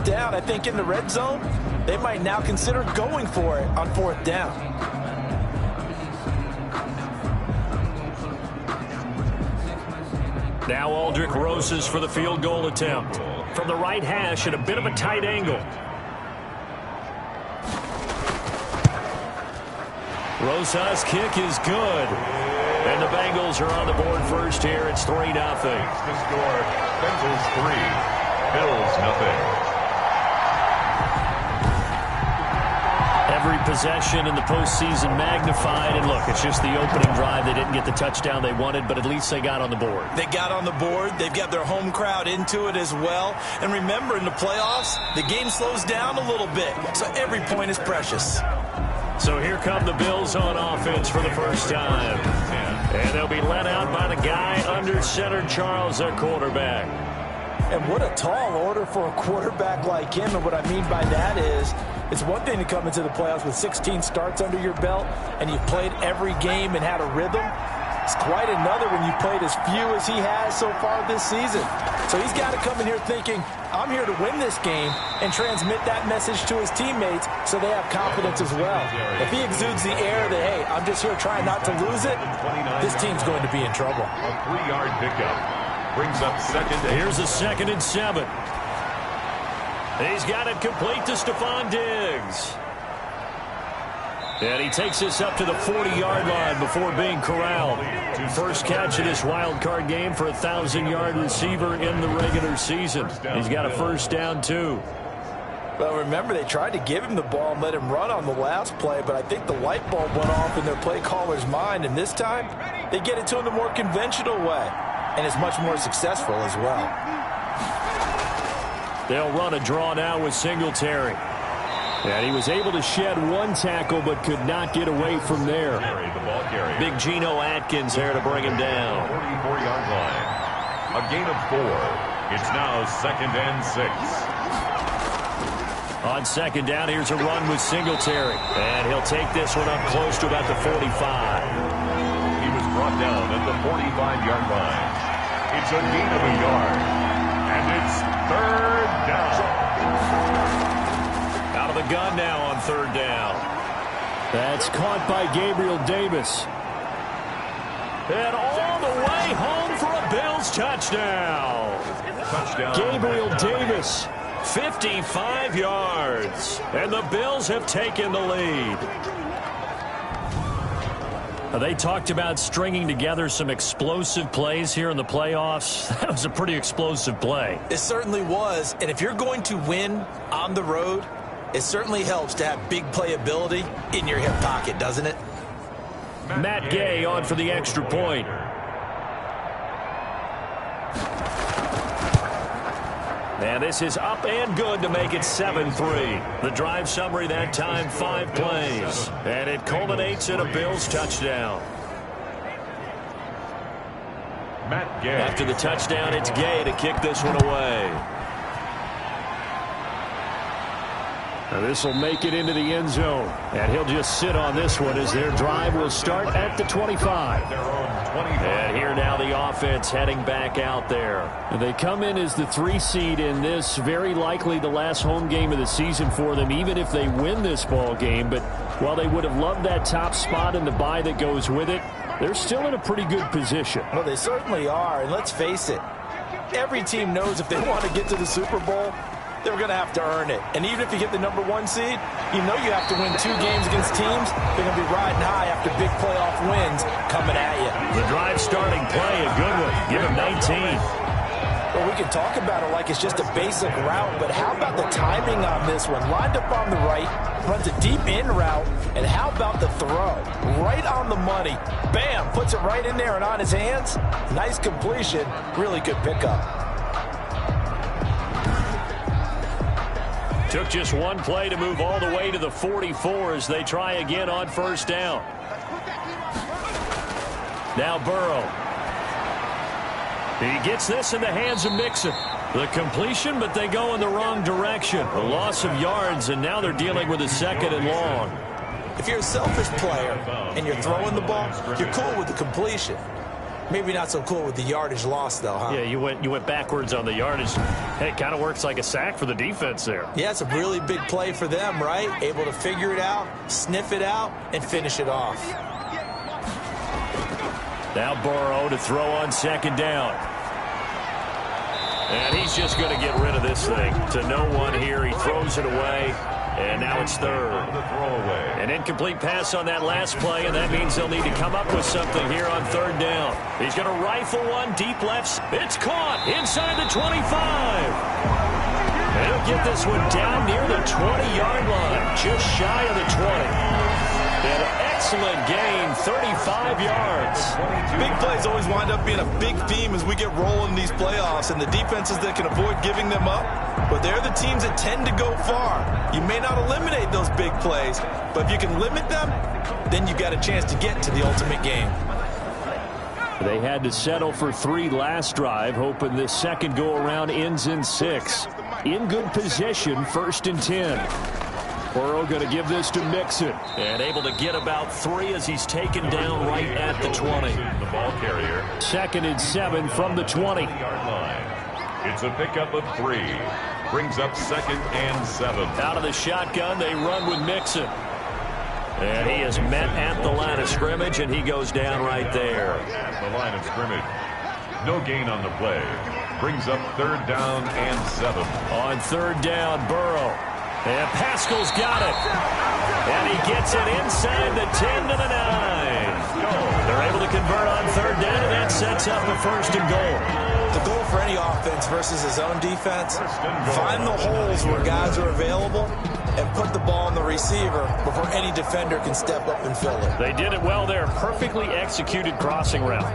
down, I think in the red zone, they might now consider going for it on 4th down. Now Aldrick Rosas for the field goal attempt. From the right hash at a bit of a tight angle. Rosas' kick is good. And the Bengals are on the board first here. It's 3-0. The score, Bengals 3, Bills nothing. Every possession in the postseason magnified. And look, it's just the opening drive. They didn't get the touchdown they wanted, but at least they got on the board. They got on the board. They've got their home crowd into it as well. And remember, in the playoffs, the game slows down a little bit. So every point is precious. So here come the Bills on offense for the first time. And they'll be let out by the guy under center, Charles, their quarterback. And what a tall order for a quarterback like him. And what I mean by that is, it's one thing to come into the playoffs with 16 starts under your belt and you've played every game and had a rhythm. It's quite another when you've played as few as he has so far this season. So he's got to come in here thinking, I'm here to win this game and transmit that message to his teammates so they have confidence as well. If he exudes the air that, hey, I'm just here trying not to lose it, this team's going to be in trouble. A 3-yard pickup brings up second. Here's a 2nd and 7. He's got it complete to Stephon Diggs. And he takes this up to the 40-yard line before being corralled. First catch in this wild card game for a 1,000-yard receiver in the regular season. He's got a first down, too. Well, remember, they tried to give him the ball and let him run on the last play, but I think the light bulb went off in their play caller's mind, and this time they get it to him the more conventional way, and it's much more successful as well. They'll run a draw now with Singletary. And he was able to shed one tackle but could not get away from there. Big Geno Atkins there to bring him down. 44-yard line. A gain of 4. It's now 2nd and 6. On 2nd down, here's a run with Singletary. And he'll take this one up close to about the 45. He was brought down at the 45-yard line. It's a gain of a yard. And it's 3rd down. Out of the gun now on 3rd down. That's caught by Gabriel Davis. And all the way home for a Bills touchdown. Gabriel Davis, 55 yards. And the Bills have taken the lead. They talked about stringing together some explosive plays here in the playoffs. That was a pretty explosive play. It certainly was. And if you're going to win on the road, it certainly helps to have big playability in your hip pocket, doesn't it? Matt Gay on for the extra point. And this is up and good to make it 7-3. The drive summary that time, 5 plays. And it culminates in a Bills touchdown. Matt Gay. After the touchdown, it's Gay to kick this one away. Now this will make it into the end zone. And he'll just sit on this one as their drive will start at the 25. And here now the offense heading back out there. And they come in as the 3 seed in this, very likely the last home game of the season for them, even if they win this ball game. But while they would have loved that top spot and the bye that goes with it, they're still in a pretty good position. Well, they certainly are. And let's face it, every team knows if they want to get to the Super Bowl, they're going to have to earn it. And even if you get the number 1 seed, you know you have to win 2 games against teams. They're going to be riding high after big playoff wins coming at you. The drive starting play, a good one. Give him 19. Well, we can talk about it like it's just a basic route, but how about the timing on this one? Lined up on the right, runs a deep in route, and how about the throw? Right on the money. Bam, puts it right in there and on his hands. Nice completion. Really good pickup. Took just one play to move all the way to the 44 as they try again on 1st down. Now Burrow. He gets this in the hands of Mixon. The completion, but they go in the wrong direction. A loss of yards, and now they're dealing with a 2nd and long. If you're a selfish player and you're throwing the ball, you're cool with the completion. Maybe not so cool with the yardage loss, though, huh? Yeah, you went backwards on the yardage. Hey, it kind of works like a sack for the defense there. Yeah, it's a really big play for them, right? Able to figure it out, sniff it out, and finish it off. Now Burrow to throw on second down. And he's just going to get rid of this thing. To no one here. He throws it away. And now it's third. An incomplete pass on that last play, and that means they'll need to come up with something here on third down. He's going to rifle one deep left. It's caught inside the 25. And he'll get this one down near the 20-yard line, just shy of the 20. An excellent gain, 35 yards. Big plays always wind up being a big theme as we get rolling in these playoffs, and the defenses that can avoid giving them up, but they're the teams that tend to go far. You may not eliminate those big plays, but if you can limit them, then you've got a chance to get to the ultimate game. They had to settle for 3 last drive, hoping this second go-around ends in 6. In good position, 1st and 10. Burrow going to give this to Mixon. And able to get about 3 as he's taken down right at the 20. The ball carrier. 2nd and 7 from the 20. 20-yard line. It's a pickup of 3. Brings up 2nd and 7. Out of the shotgun, they run with Mixon. And he is met at the line of scrimmage, and he goes down right there. At the line of scrimmage. No gain on the play. Brings up 3rd down and 7. On 3rd down, Burrow. And Pascal's got it. And he gets it inside the 10 to the 9. They're able to convert on 3rd down, and that sets up a 1st and goal. The goal for any offense versus his own defense, find the holes where guys are available and put the ball on the receiver before any defender can step up and fill it. They did it well there. Perfectly executed crossing route.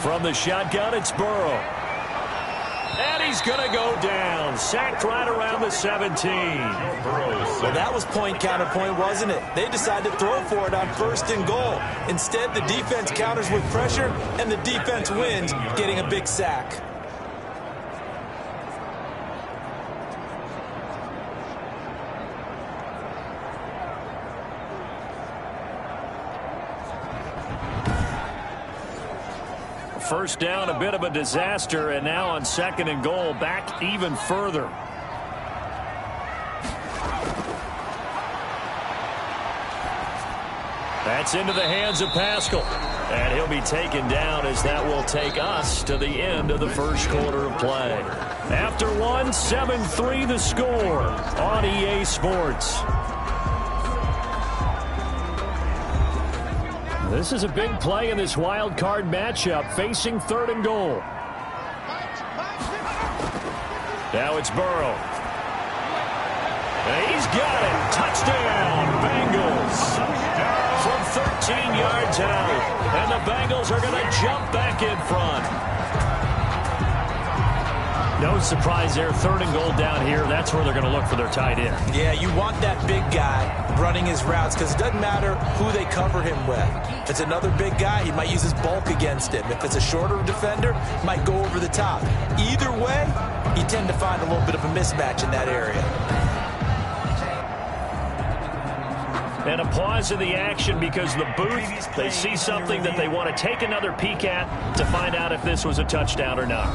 From the shotgun, it's Burrow. And he's going to go down. Sacked right around the 17. Well, that was point counterpoint, wasn't it? They decided to throw for it on 1st and goal. Instead, the defense counters with pressure, and the defense wins, getting a big sack. First down, a bit of a disaster, and now on 2nd and goal, back even further. That's into the hands of Pascal. And he'll be taken down as that will take us to the end of the 1st quarter of play. After 1, 7-3 the score on EA Sports. This is a big play in this wild card matchup, facing 3rd and goal. Now it's Burrow. And he's got it. Touchdown, Bengals. From 13 yards out. And the Bengals are going to jump back in front. No surprise there. 3rd and goal down here. That's where they're going to look for their tight end. Yeah, you want that big guy running his routes because it doesn't matter who they cover him with. If it's another big guy, he might use his bulk against him. If it's a shorter defender, he might go over the top. Either way, you tend to find a little bit of a mismatch in that area. And a pause in the action because the booth, they see something that they want to take another peek at to find out if this was a touchdown or not.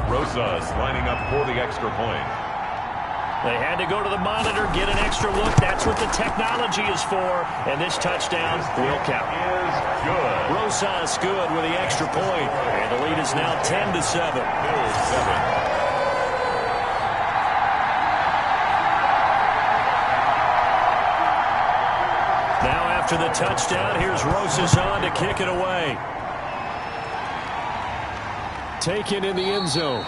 Rosas lining up for the extra point. They had to go to the monitor, get an extra look. That's what the technology is for. And this touchdown will count. Is good. Rosas good with the extra point. And the lead is now 10-7. Bills 7. Now after the touchdown, here's Rosas on to kick it away. Taken in the end zone.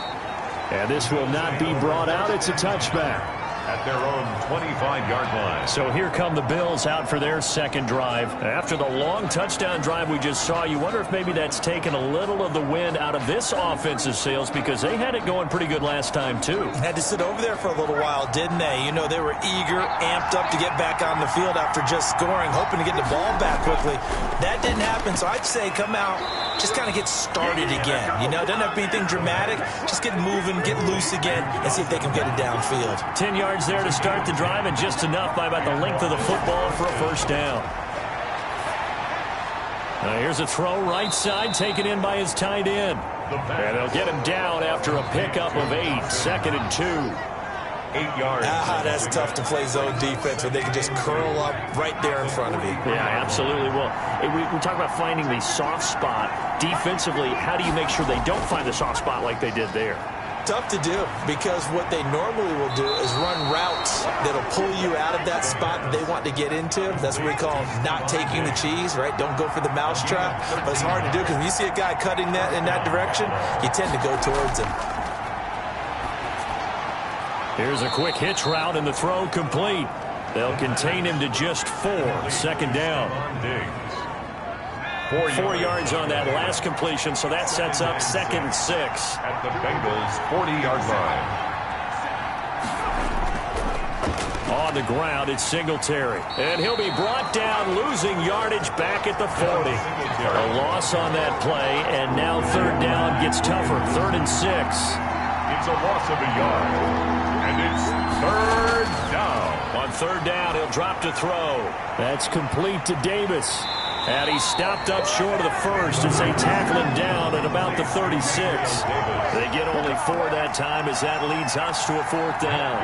And this will not be brought out. It's a touchback. at their own 25-yard line. So here come the Bills out for their second drive. After the long touchdown drive we just saw, you wonder if maybe that's taken a little of the wind out of this offensive sails, because they had it going pretty good last time too. Had to sit over there for a little while, didn't they? You know, they were eager, amped up to get back on the field after just scoring, hoping to get the ball back quickly. That didn't happen, so I'd say come out, just kind of get started again. You know, doesn't have to be anything dramatic. Just get moving, get loose again, and see if they can get it downfield. 10 yards there to start the drive, and just enough by about the length of the football for a first down. Here's a throw right side, taken in by his tight end. And they'll get him down after a pickup of 8, 2nd and 2. 8 yards. That's tough to play zone defense when they can just curl up right there in front of you. Yeah, absolutely. Well, we talk about finding the soft spot. Defensively, how do you make sure they don't find the soft spot like they did there? Tough to do, because what they normally will do is run routes that'll pull you out of that spot that they want to get into. That's what we call not taking the cheese, right? Don't go for the mousetrap. But it's hard to do, because when you see a guy cutting that in that direction, you tend to go towards him. Here's a quick hitch route, and the throw complete. They'll contain him to just 4, 2nd down. 4 yards on that last completion, so that sets up 2nd and 6. At the Bengals' 40-yard line. On the ground, it's Singletary. And he'll be brought down, losing yardage back at the 40. A loss on that play, and now 3rd down gets tougher. 3rd and 6. It's a loss of a yard. And it's 3rd down. On 3rd down, he'll drop to throw. That's complete to Davis. And he stopped up short of the first as they tackle him down at about the 36. They get only 4 that time, as that leads us to a 4th down.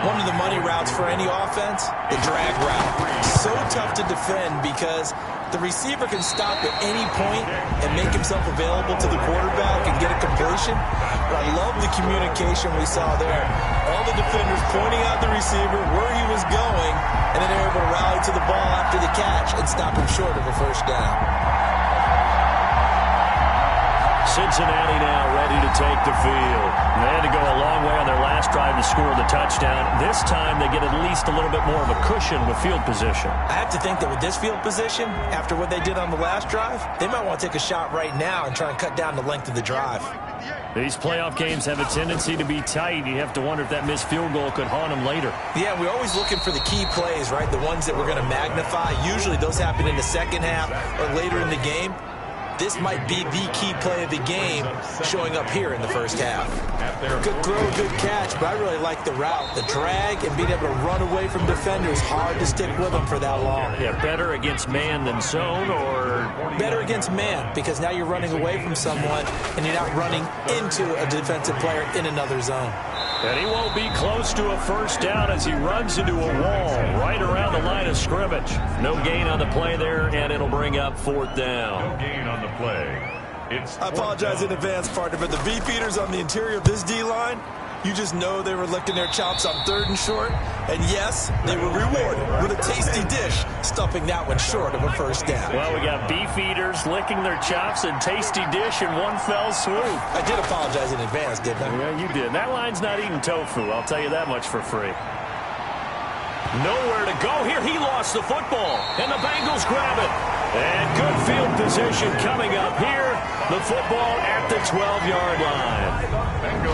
One of the money routes for any offense, the drag route. So tough to defend because the receiver can stop at any point and make himself available to the quarterback and get a completion. But I love the communication we saw there. All the defenders pointing out the receiver, where he was going, and then they were able to rally to the ball after the catch and stop him short of a first down. Cincinnati now ready to take the field. They had to go a long way on their last drive to score the touchdown. This time they get at least a little bit more of a cushion with field position. I have to think that with this field position, after what they did on the last drive, they might want to take a shot right now and try and cut down the length of the drive. These playoff games have a tendency to be tight. You have to wonder if that missed field goal could haunt them later. Yeah, we're always looking for the key plays, right? The ones that we're going to magnify. Usually those happen in the second half or later in the game. This might be the key play of the game showing up here in the first half. Good throw, good catch, but I really like the route. The drag and being able to run away from defenders. Hard to stick with them for that long. Yeah, better against man than zone, or? Better against man, because now you're running away from someone and you're not running into a defensive player in another zone. And he won't be close to a first down as he runs into a wall right around the line of scrimmage. No gain on the play there, and it'll bring up 4th down. No gain on the play. I apologize in advance, partner, but the beefeaters on the interior of this D-line, you just know they were licking their chops on 3rd and short. And yes, they were rewarded with a tasty dish, stuffing that one short of a first down. Well, we got beefeaters licking their chops and tasty dish in one fell swoop. I did apologize in advance, didn't I? Yeah, you did. That line's not eating tofu, I'll tell you that much for free. Nowhere to go here. He lost the football, and the Bengals grab it. And good field position coming up here. The football at the 12-yard line.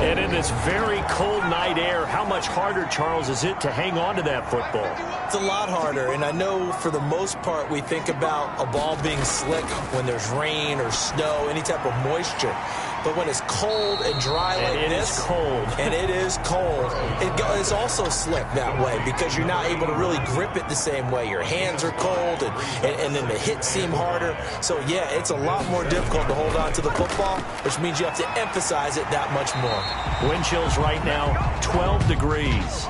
And in this very cold night air, how much harder, Charles, is it to hang on to that football? It's a lot harder, and I know for the most part we think about a ball being slick when there's rain or snow, any type of moisture. But when it's cold and dry like this, and it is cold, it's also slick that way because you're not able to really grip it the same way. Your hands are cold, and then the hits seem harder. So, yeah, it's a lot more difficult to hold on to the football, which means you have to emphasize it that much more. Wind chills right now, 12 degrees.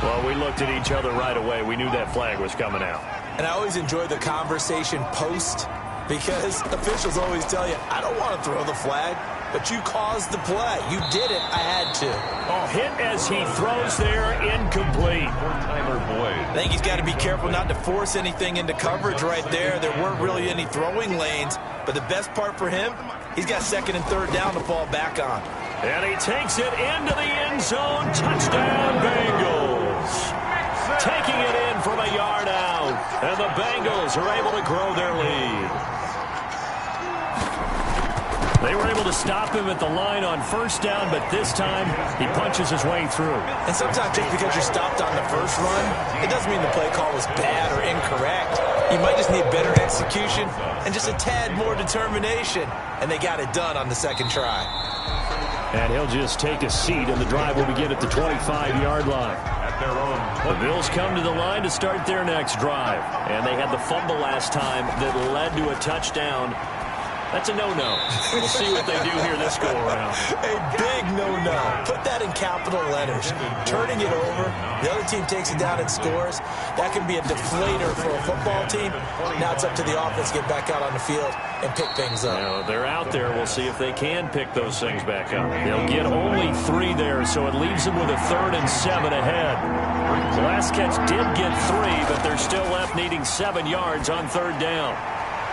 Well, we looked at each other right away. We knew that flag was coming out. And I always enjoy the conversation post because officials always tell you, I don't want to throw the flag. but you caused the play. You did it. I had to. Oh, hit as he throws there, incomplete. I think he's got to be careful not to force anything into coverage right there. There weren't really any throwing lanes, but the best part for him, he's got second and third down to fall back on. And he takes it into the end zone. Touchdown, Bengals. Taking it in from a yard out. And the Bengals are able to grow their lead. They were able to stop him at the line on first down, but this time he punches his way through. And sometimes just because you're stopped on the first run, it doesn't mean the play call was bad or incorrect. You might just need better execution and just a tad more determination. And they got it done on the second try. And he'll just take a seat, and the drive will begin at the 25-yard line. The Bills come to the line to start their next drive. And they had the fumble last time that led to a touchdown. That's a no-no. We'll see what they do here this go-around. A big no-no. Put that in capital letters. Turning it over, the other team takes it down and scores. That can be a deflator for a football team. Now it's up to the offense to get back out on the field and pick things up. Now, they're out there. We'll see if they can pick those things back up. They'll get only 3 there, so it leaves them with a 3rd and 7 ahead. The last catch did get 3, but they're still left needing 7 yards on 3rd down.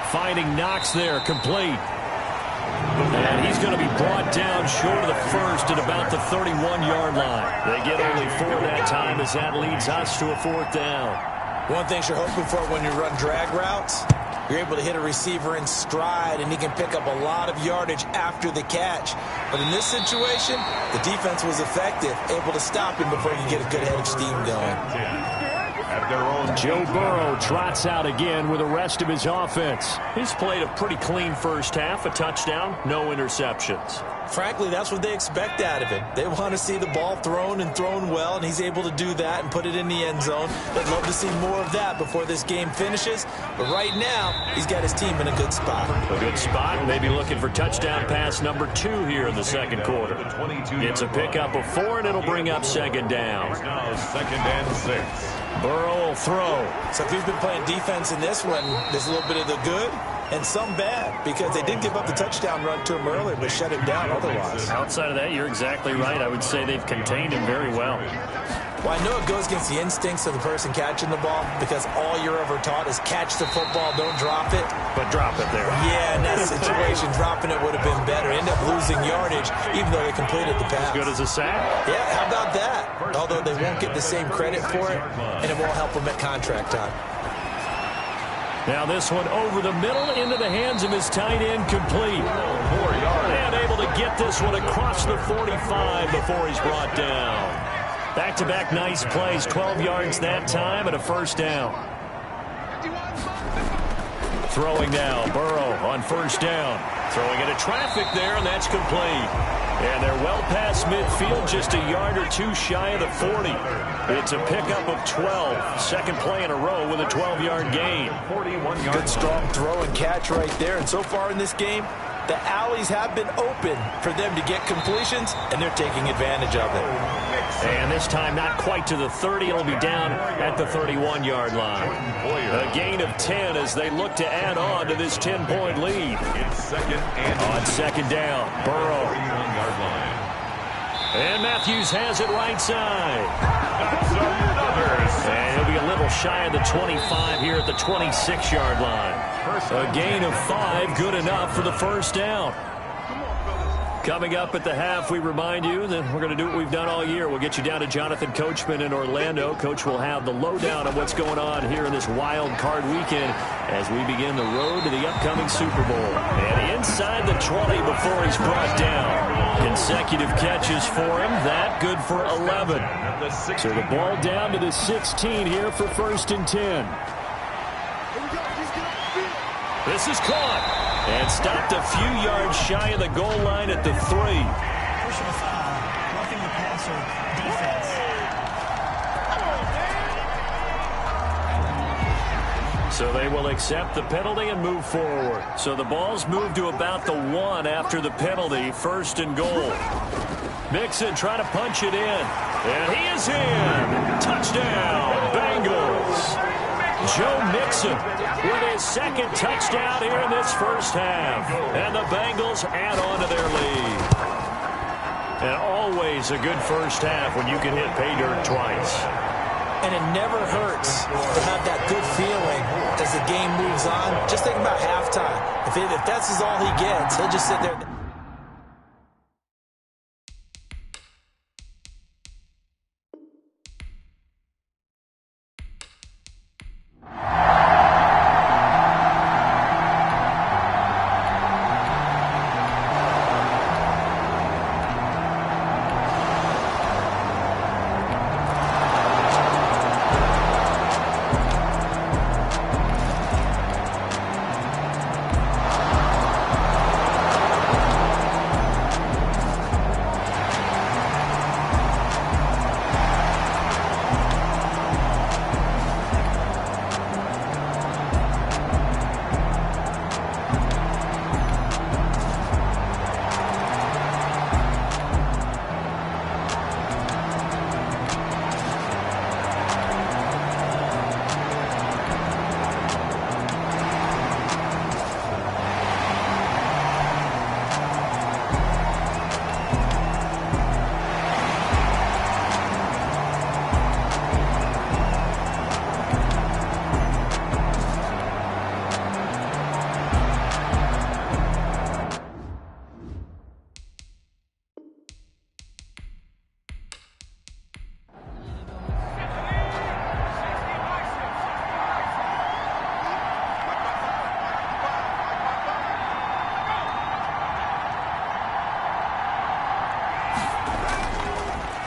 Finding Knox there, complete. And he's going to be brought down short of the first at about the 31-yard line. They get only 4 that time as that leads us to a 4th down. One thing you're hoping for when you run drag routes, you're able to hit a receiver in stride, and he can pick up a lot of yardage after the catch. But in this situation, the defense was effective, able to stop him before you get a good head of steam going. Joe Burrow trots out again with the rest of his offense. He's played a pretty clean first half, a touchdown, no interceptions. Frankly, that's what they expect out of him. They want to see the ball thrown and thrown well, and he's able to do that and put it in the end zone. They'd love to see more of that before this game finishes. But right now, he's got his team in a good spot. A good spot. Maybe looking for touchdown pass number 2 here in the second quarter. It's a pickup of 4, and it'll bring up 2nd down. Now 2nd and 6. Burrow will throw. So if he's been playing defense in this one, there's a little bit of the good and some bad, because they did give up the touchdown run to him earlier, but shut him down otherwise. Outside of that, you're exactly right. I would say they've contained him very well. Well, I know it goes against the instincts of the person catching the ball, because all you're ever taught is catch the football, don't drop it. But drop it there. Yeah, in that situation, dropping it would have been better. End up losing yardage, even though they completed the pass. As good as a sack. Yeah, how about that? Although they won't get the same credit for it, and it won't help them at contract time. Now this one over the middle into the hands of his tight end, complete. 4 yards. And able to get this one across the 45 before he's brought down. Back-to-back nice plays, 12 yards that time and a 1st down. Throwing now, Burrow on 1st down. Throwing into traffic there, and that's complete. And they're well past midfield, just a yard or 2 shy of the 40. It's a pickup of 12. Second play in a row with a 12-yard gain. 41-yard. Good strong throw and catch right there. And so far in this game, the alleys have been open for them to get completions, and they're taking advantage of it. And this time not quite to the 30. It'll be down at the 31-yard line. A gain of 10 as they look to add on to this 10-point lead. It's 2nd and On 2nd down, Burrow. 31-yard line. And Matthews has it right side. That's another. And he'll be a little shy of the 25 here at the 26-yard line. A gain of 5, good enough for the 1st down. Coming up at the half, we remind you that we're going to do what we've done all year. We'll get you down to Jonathan Coachman in Orlando. Coach will have the lowdown of what's going on here in this wild card weekend as we begin the road to the upcoming Super Bowl. And inside the 20 before he's brought down. Consecutive catches for him. That good for 11. So the ball down to the 16 here for 1st and 10. This is caught. And stopped a few yards shy of the goal line at the 3. Personal foul, roughing the passer, defense. So they will accept the penalty and move forward. So the ball's moved to about the 1 after the penalty, 1st and goal. Mixon trying to punch it in. And he is in. Touchdown, Bengals. Joe Mixon with his second touchdown here in this first half. And the Bengals add on to their lead. And always a good first half when you can hit pay dirt twice. And it never hurts to have that good feeling as the game moves on. Just think about halftime. If that's all he gets, he'll just sit there.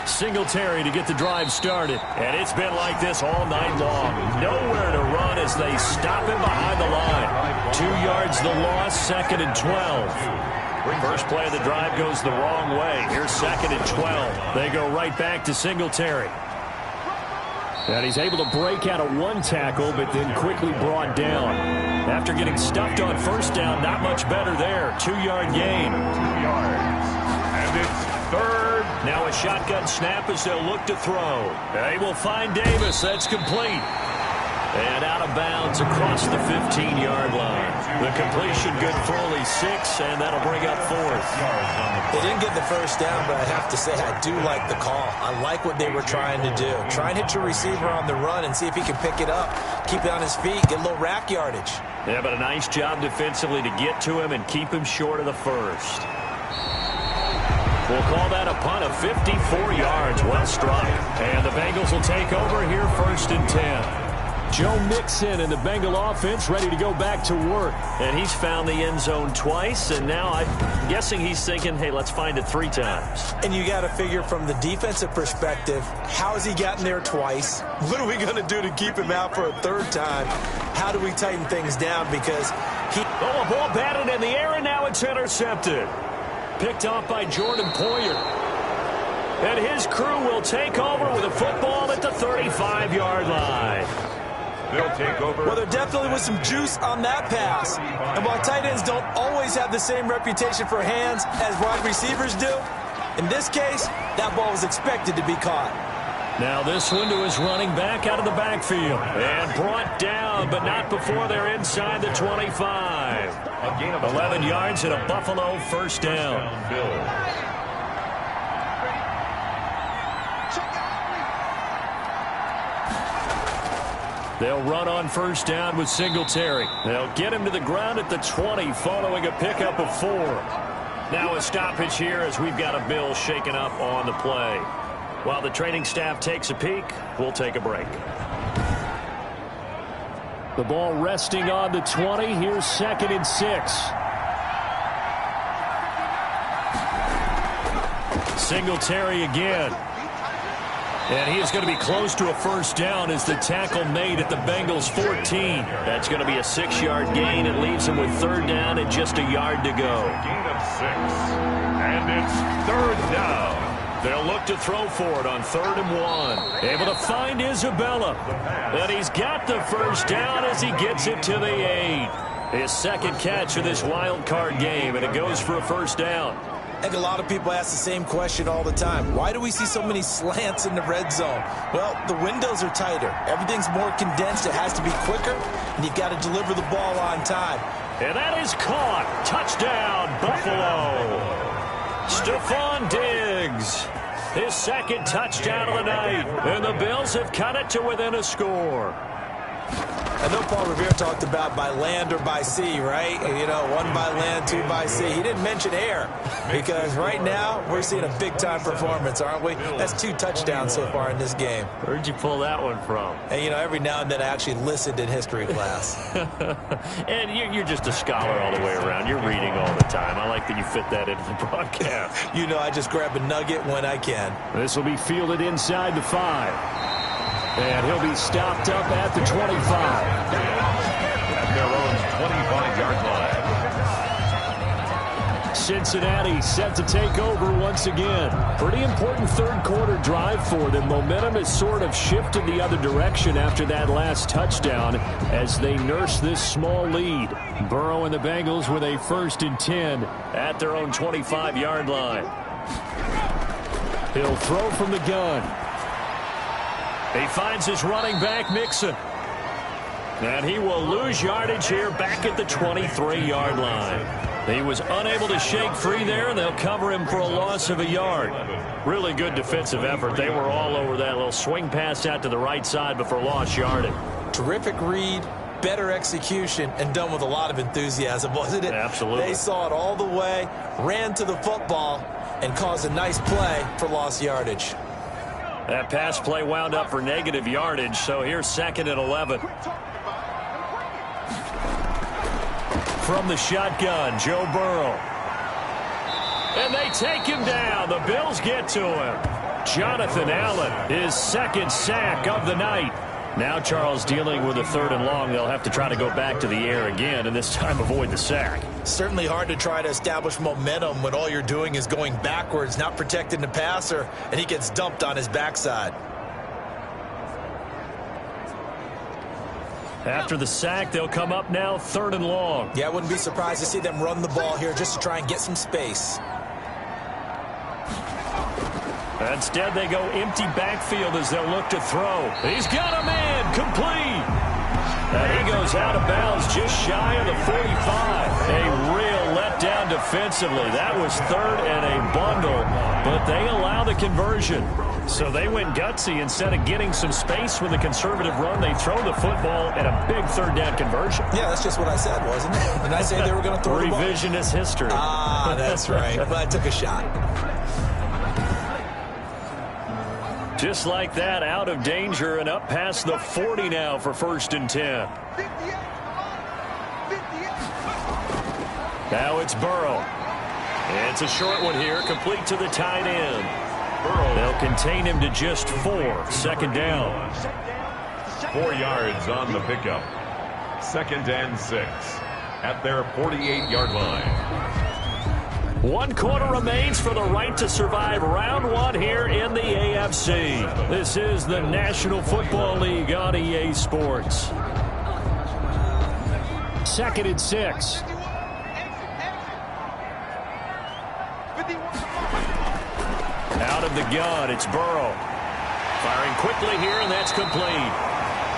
Singletary to get the drive started. And it's been like this all night long. Nowhere to run as they stop him behind the line. 2 yards the loss, 2nd and 12. First play of the drive goes the wrong way. Here's 2nd and 12. They go right back to Singletary. And he's able to break out of one tackle, but then quickly brought down. After getting stuffed on first down, not much better there. 2-yard gain. 2 yards. And it's 3rd. Now a shotgun snap as they'll look to throw. They will find Davis. That's complete. And out of bounds across the 15-yard line. The completion good for only 6, and that'll bring up 4th. They didn't get the first down, but I have to say I do like the call. I like what they were trying to do. Try and hit your receiver on the run and see if he can pick it up. Keep it on his feet. Get a little rack yardage. Yeah, but a nice job defensively to get to him and keep him short of the first. We'll call that a punt of 54 yards. Well struck. And the Bengals will take over here 1st and 10. Joe Mixon and the Bengal offense ready to go back to work. And he's found the end zone twice, and now I'm guessing he's thinking, hey, let's find it 3 times. And you got to figure from the defensive perspective, how has he gotten there twice? What are we going to do to keep him out for a 3rd time? How do we tighten things down? Because he... Oh, a ball batted in the air, and now it's intercepted. Picked off by Jordan Poyer. And his crew will take over with a football at the 35-yard line. They'll take over. Well, there definitely was some juice on that pass. And while tight ends don't always have the same reputation for hands as wide receivers do, in this case, that ball was expected to be caught. Now this one to his running back out of the backfield. And brought down, but not before they're inside the 25. A gain of 11 yards and a Buffalo first down. They'll run on first down with Singletary. They'll get him to the ground at the 20 following a pickup of 4. Now a stoppage here as we've got a Bill shaken up on the play. While the training staff takes a peek, we'll take a break. The ball resting on the 20. Here's 2nd and 6. Singletary again. And he is going to be close to a first down as the tackle made at the Bengals 14. That's going to be a 6-yard gain. It leaves him with 3rd down and just a yard to go. Gain of 6. And it's 3rd down. They'll look to throw for it on 3rd and 1. Able to find Isabella. And he's got the first down as he gets it to the 8. His 2nd catch of this wild card game, and it goes for a first down. I think a lot of people ask the same question all the time. Why do we see so many slants in the red zone? Well, the windows are tighter. Everything's more condensed. It has to be quicker, and you've got to deliver the ball on time. And that is caught. Touchdown, Buffalo. Stephon Diggs, his second touchdown of the night. And the Bills have cut it to within a score. I know Paul Revere talked about by land or by sea, right? You know, one by land, two by sea. He didn't mention air because right now we're seeing a big-time performance, aren't we? That's 2 touchdowns so far in this game. Where'd you pull that one from? And, you know, every now and then I actually listened in history class. And you're just a scholar all the way around. You're reading all the time. I like that you fit that into the broadcast. You know, I just grab a nugget when I can. This will be fielded inside the 5. And he'll be stopped up at the 25. At their own 25-yard line. Cincinnati set to take over once again. Pretty important third-quarter drive for them. Momentum has sort of shifted the other direction after that last touchdown as they nurse this small lead. Burrow and the Bengals with a 1st and 10 at their own 25-yard line. He'll throw from the gun. He finds his running back, Mixon. And he will lose yardage here back at the 23-yard line. He was unable to shake free there, and they'll cover him for a loss of a yard. Really good defensive effort. They were all over that little swing pass out to the right side before lost yardage. Terrific read, better execution, and done with a lot of enthusiasm, wasn't it? Absolutely. They saw it all the way, ran to the football, and caused a nice play for lost yardage. That pass play wound up for negative yardage, so here's 2nd and 11. From the shotgun, Joe Burrow. And they take him down. The Bills get to him. Jonathan Allen, his 2nd sack of the night. Now Charles dealing with a 3rd and long. They'll have to try to go back to the air again, and this time avoid the sack. Certainly hard to try to establish momentum when all you're doing is going backwards, not protecting the passer, and he gets dumped on his backside. After the sack, they'll come up now 3rd and long. Yeah, I wouldn't be surprised to see them run the ball here just to try and get some space. Instead, they go empty backfield as they'll look to throw. He's got a man, complete. And he goes out of bounds just shy of the 45. A real letdown defensively. That was 3rd and a bundle, but they allow the conversion. So they went gutsy. Instead of getting some space with a conservative run, they throw the football at a big 3rd down conversion. Yeah, that's just what I said, wasn't it? Didn't I say they were going to throw the ball? Revisionist history. Ah, that's right. But I took a shot. Just like that, out of danger and up past the 40 now for 1st and 10. Now it's Burrow. It's a short one here, complete to the tight end. They'll contain him to just 4. 2nd down. 4 yards on the pickup. 2nd and 6 at their 48-yard line. 1 quarter remains for the right to survive round 1 here in the AFC. This is the National Football League on EA Sports. 2nd and 6. Out of the gun, it's Burrow. Firing quickly here, and that's complete.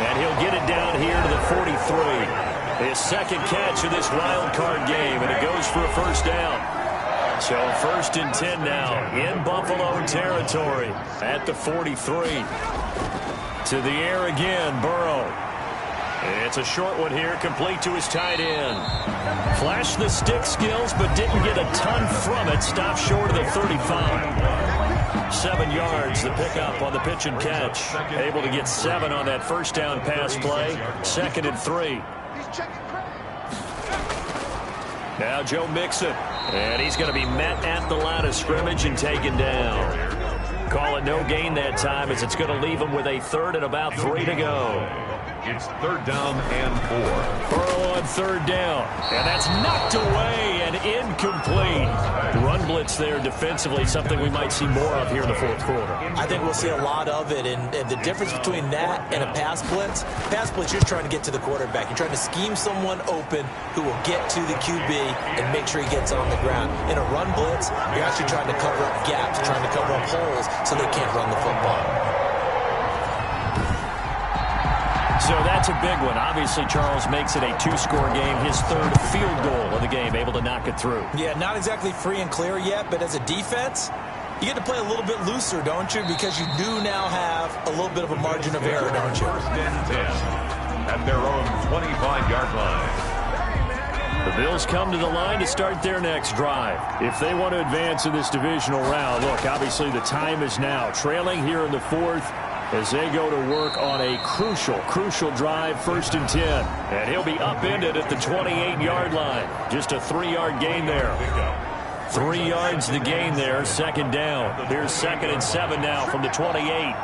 And he'll get it down here to the 43. His 2nd catch of this wild card game, and it goes for a 1st down. So 1st and 10 now in Buffalo territory at the 43. To the air again, Burrow. It's a short one here, complete to his tight end. Flashed the stick skills, but didn't get a ton from it. Stopped short of the 35. 7 yards, the pickup on the pitch and catch. Able to get 7 on that 1st down pass play. 2nd and 3. Now Joe Mixon. And he's going to be met at the line of scrimmage and taken down. Call it no gain that time as it's going to leave him with a 3rd and about 3 to go. It's 3rd down and 4. Burrow on on third down. And that's knocked away and incomplete. Run blitz there defensively, something we might see more of here in the fourth quarter. I think we'll see a lot of it, and the difference between that and a pass blitz, you're just trying to get to the quarterback. You're trying to scheme someone open who will get to the QB and make sure he gets on the ground. In a run blitz, you're actually trying to cover up gaps, trying to cover up holes so they can't run the football. So that's a big one. Obviously, Charles makes it a two-score game. His third field goal of the game, able to knock it through. Yeah, not exactly free and clear yet, but as a defense, you get to play a little bit looser, don't you? Because you do now have a little bit of a margin of error, don't you? First and 10 at their own 25-yard line. The Bills come to the line to start their next drive. If they want to advance in this divisional round, look, obviously the time is now. Trailing here in the fourth as they go to work on a crucial drive, 1st and 10. And he'll be upended at the 28-yard line. Just a 3-yard gain there. 3 yards the gain there, 2nd down. Here's 2nd and 7 now from the 28.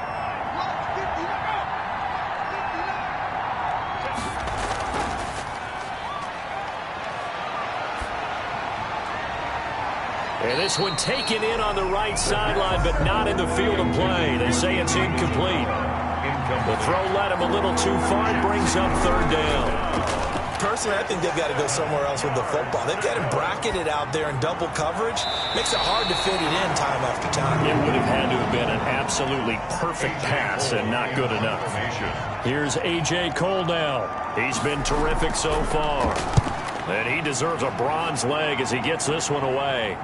And this one taken in on the right sideline, but not in the field of play. They say it's incomplete. The throw led him a little too far. It brings up 3rd down. Personally, I think they've got to go somewhere else with the football. They've got him bracketed out there in double coverage. Makes it hard to fit it in time after time. It would have had to have been an absolutely perfect pass and not good enough. Here's A.J. Cole now. He's been terrific so far. And he deserves a bronze leg as he gets this one away.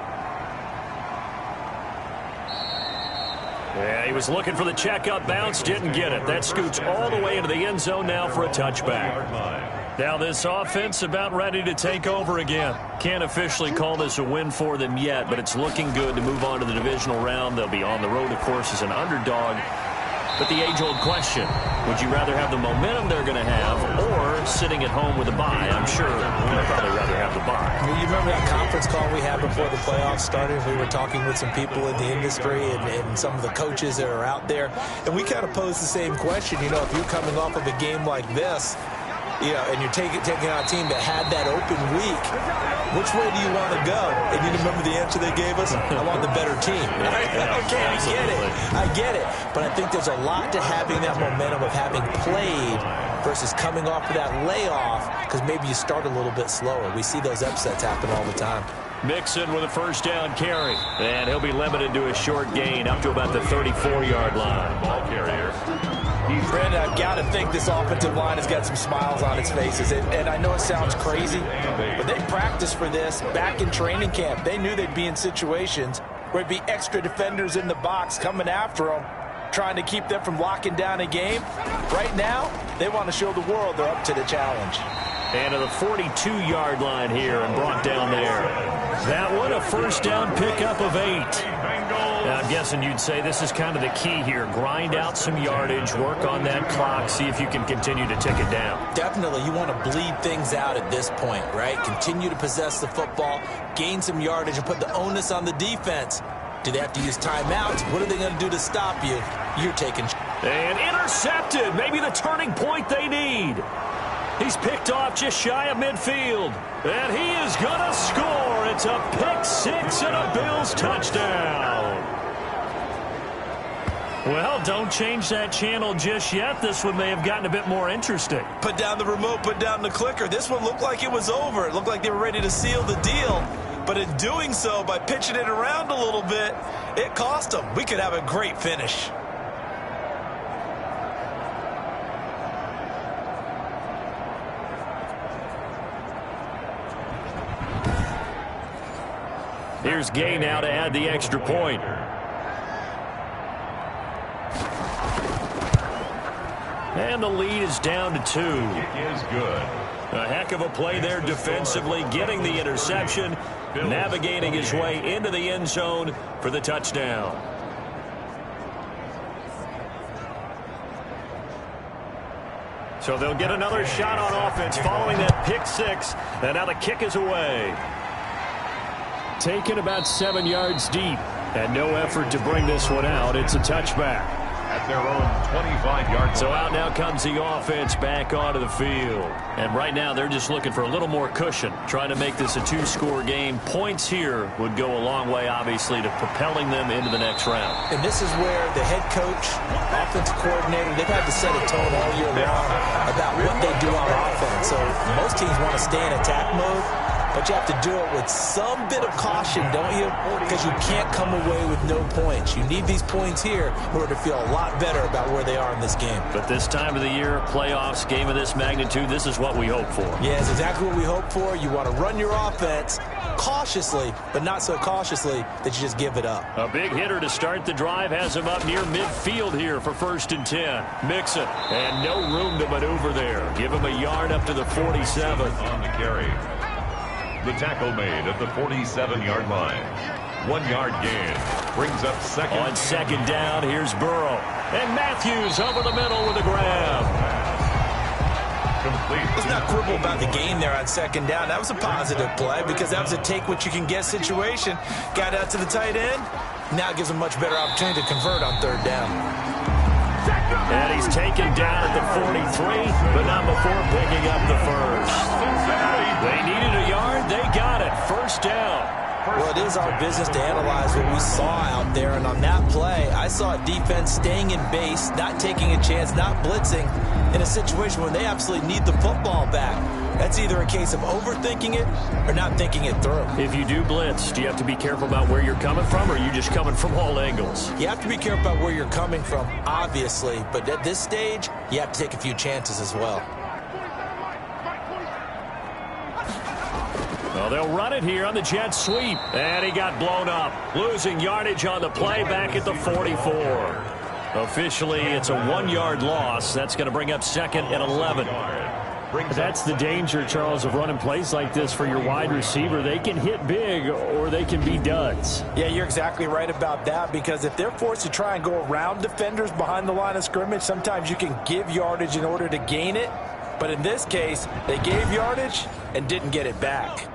Yeah, he was looking for the checkup bounce, didn't get it. That scoots all the way into the end zone now for a touchback. Now this offense about ready to take over again. Can't officially call this a win for them yet, but it's looking good to move on to the divisional round. They'll be on the road, of course, as an underdog. But the age-old question, would you rather have the momentum they're going to have or sitting at home with a bye? I'm sure you'd probably rather have the bye. You remember that conference call we had before the playoffs started? We were talking with some people in the industry and some of the coaches that are out there. And we kind of posed the same question. You know, if you're coming off of a game like this, you know, and you're taking out a team that had that open week, which way do you want to go? And you remember the answer they gave us? I want the better team. Okay, I get it. But I think there's a lot to having that momentum of having played versus coming off of that layoff because maybe you start a little bit slower. We see those upsets happen all the time. Mixon with a 1st down carry. And he'll be limited to a short gain up to about the 34-yard line. Ball carrier. Brandon, I've got to think this offensive line has got some smiles on its faces. And I know it sounds crazy, but they practiced for this back in training camp. They knew they'd be in situations where it'd be extra defenders in the box coming after them, trying to keep them from locking down a game. Right now, they want to show the world they're up to the challenge. And to the 42-yard line here and brought down there. That one, a 1st down pickup of 8. Now, I'm guessing you'd say this is kind of the key here. Grind out some yardage, work on that clock, see if you can continue to tick it down. Definitely. You want to bleed things out at this point, right? Continue to possess the football, gain some yardage, and put the onus on the defense. Do they have to use timeouts? What are they going to do to stop you? You're taking... And intercepted. Maybe the turning point they need. He's picked off just shy of midfield. And he is going to score. It's a pick 6 and a Bills touchdown. Well, don't change that channel just yet. This one may have gotten a bit more interesting. Put down the remote, put down the clicker. This one looked like it was over. It looked like they were ready to seal the deal. But in doing so, by pitching it around a little bit, it cost them. We could have a great finish. Here's Gay now to add the extra point. And the lead is down to 2. It is good. A heck of a play there defensively, getting the interception, navigating his way into the end zone for the touchdown. So they'll get another shot on offense following that pick 6, and now the kick is away. Taken about 7 yards deep, and no effort to bring this one out. It's a touchback. at their own 25-yard line. So out now comes the offense back onto the field. And right now they're just looking for a little more cushion, trying to make this a two-score game. Points here would go a long way, obviously, to propelling them into the next round. And this is where the head coach, offensive coordinator, they've had to set a tone all year long about what they do on offense. So most teams want to stay in attack mode, but you have to do it with some bit of caution, don't you? Because you can't come away with no points. You need these points here in order to feel a lot better about where they are in this game. But this time of the year, playoffs, game of this magnitude, this is what we hope for. Yeah, it's exactly what we hope for. You want to run your offense cautiously, but not so cautiously that you just give it up. A big hitter to start the drive has him up near midfield here for 1st and 10. Mixon, and no room to maneuver there. Give him a yard up to the 47. On the carry. The tackle made at the 47-yard line. 1-yard gain. Brings up second. On second down, here's Burrow. And Matthews over the middle with a grab. Complete. Let's not quibble about the gain there on second down. That was a positive play because that was a take-what-you-can-get situation. Got out to the tight end. Now it gives him much better opportunity to convert on 3rd down. And he's taken down at the 43, but not before picking up the first. They needed a yard. They got it. 1st down. Well, it is our business to analyze what we saw out there, and on that play, I saw a defense staying in base, not taking a chance, not blitzing, in a situation where they absolutely need the football back. That's either a case of overthinking it or not thinking it through. If you do blitz, do you have to be careful about where you're coming from, or are you just coming from all angles? You have to be careful about where you're coming from, obviously, but at this stage, you have to take a few chances as well. Well, they'll run it here on the jet sweep. And he got blown up. Losing yardage on the play back at the 44. Officially, it's a 1-yard loss. That's going to bring up 2nd and 11. That's the danger, Charles, of running plays like this for your wide receiver. They can hit big or they can be duds. Yeah, you're exactly right about that, because if they're forced to try and go around defenders behind the line of scrimmage, sometimes you can give yardage in order to gain it. But in this case, they gave yardage and didn't get it back.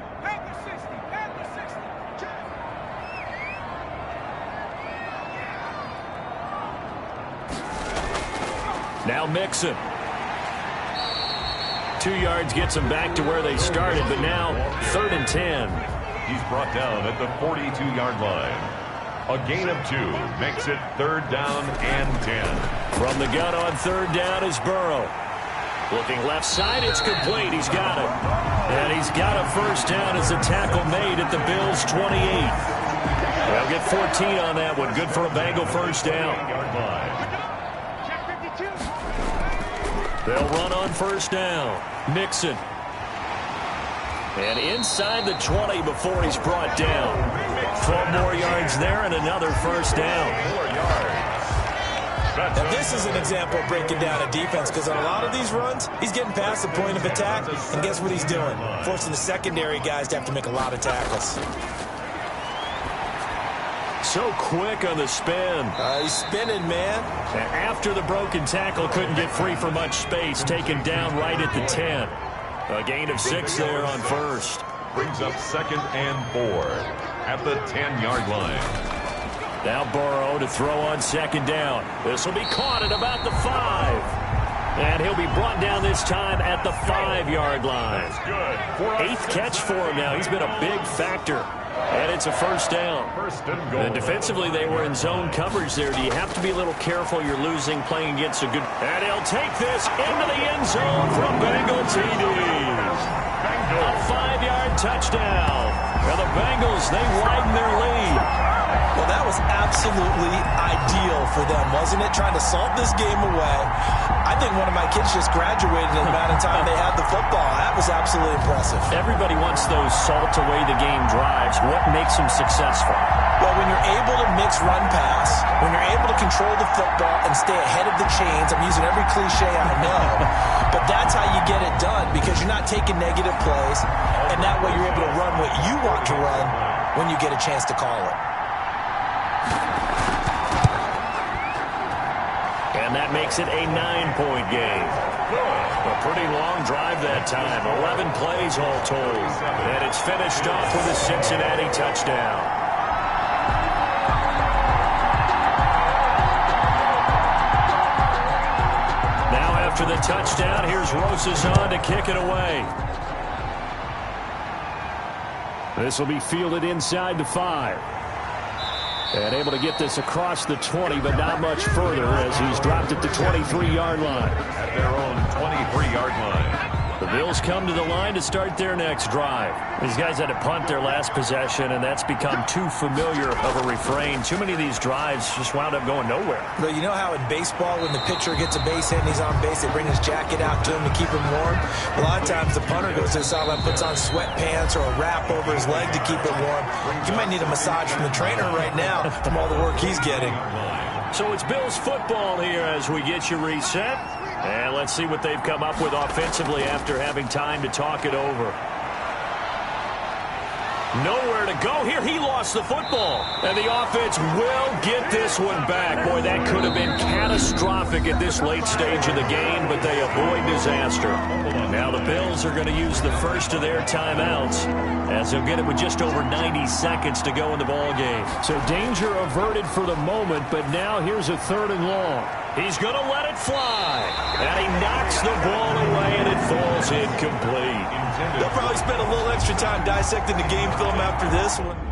Now Mixon. 2 yards gets them back to where they started, but now 3rd and 10. He's brought down at the 42-yard line. A gain of 2 makes it 3rd down and 10. From the gun on 3rd down is Burrow. Looking left side, it's complete. He's got it. And he's got a 1st down as a tackle made at the Bills' 28. They'll get 14 on that one. Good for a Bengal 1st down. They'll run on 1st down. Mixon. And inside the 20 before he's brought down. 12 more yards there and another 1st down. Now, this is an example of breaking down a defense, because on a lot of these runs, he's getting past the point of attack, and guess what he's doing? Forcing the secondary guys to have to make a lot of tackles. So quick on the spin. He's spinning, man. And after the broken tackle, couldn't get free for much space. Taken down right at the 10. A gain of 6 there on 1st. Brings up 2nd and 4 at the 10-yard line. Now Burrow to throw on 2nd down. This will be caught at about the 5. And he'll be brought down this time at the 5-yard line. 8th catch for him now. He's been a big factor. And it's a 1st down. And defensively, they were in zone coverage there. Do you have to be a little careful? You're losing, playing against a good... And he'll take this into the end zone for a Bengal TD. A 5-yard touchdown. And the Bengals, they widen their lead. Well, that was absolutely ideal for them, wasn't it? Trying to salt this game away. I think one of my kids just graduated in the amount of time they had the football. That was absolutely impressive. Everybody wants those salt away the game drives. What makes them successful? Well, when you're able to mix run pass, when you're able to control the football and stay ahead of the chains, I'm using every cliche I know, but that's how you get it done, because you're not taking negative plays, and that way you're able to run what you want to run when you get a chance to call it. And that makes it a 9-point game. A pretty long drive that time. 11 plays all told. And it's finished off with a Cincinnati touchdown. After the touchdown, here's Rosas on to kick it away. This will be fielded inside the 5. And able to get this across the 20, but not much further as he's dropped at the 23-yard line. At their own 23-yard line. The Bills come to the line to start their next drive. These guys had to punt their last possession, and that's become too familiar of a refrain. Too many of these drives just wound up going nowhere. But you know how in baseball, when the pitcher gets a base hit and he's on base, they bring his jacket out to him to keep him warm? A lot of times the punter goes to the sideline, puts on sweatpants or a wrap over his leg to keep it warm. He might need a massage from the trainer right now from all the work he's getting. So it's Bills football here as we get you reset. And let's see what they've come up with offensively after having time to talk it over. Nowhere to go here. He lost the football. And the offense will get this one back. Boy, that could have been catastrophic at this late stage of the game, but they avoid disaster. Now the Bills are going to use the first of their timeouts as they'll get it with just over 90 seconds to go in the ball game. So danger averted for the moment, but now here's a 3rd and long. He's going to let it fly. And he knocks the ball away, and it falls incomplete. They'll probably spend a little extra time dissecting the game film after this one.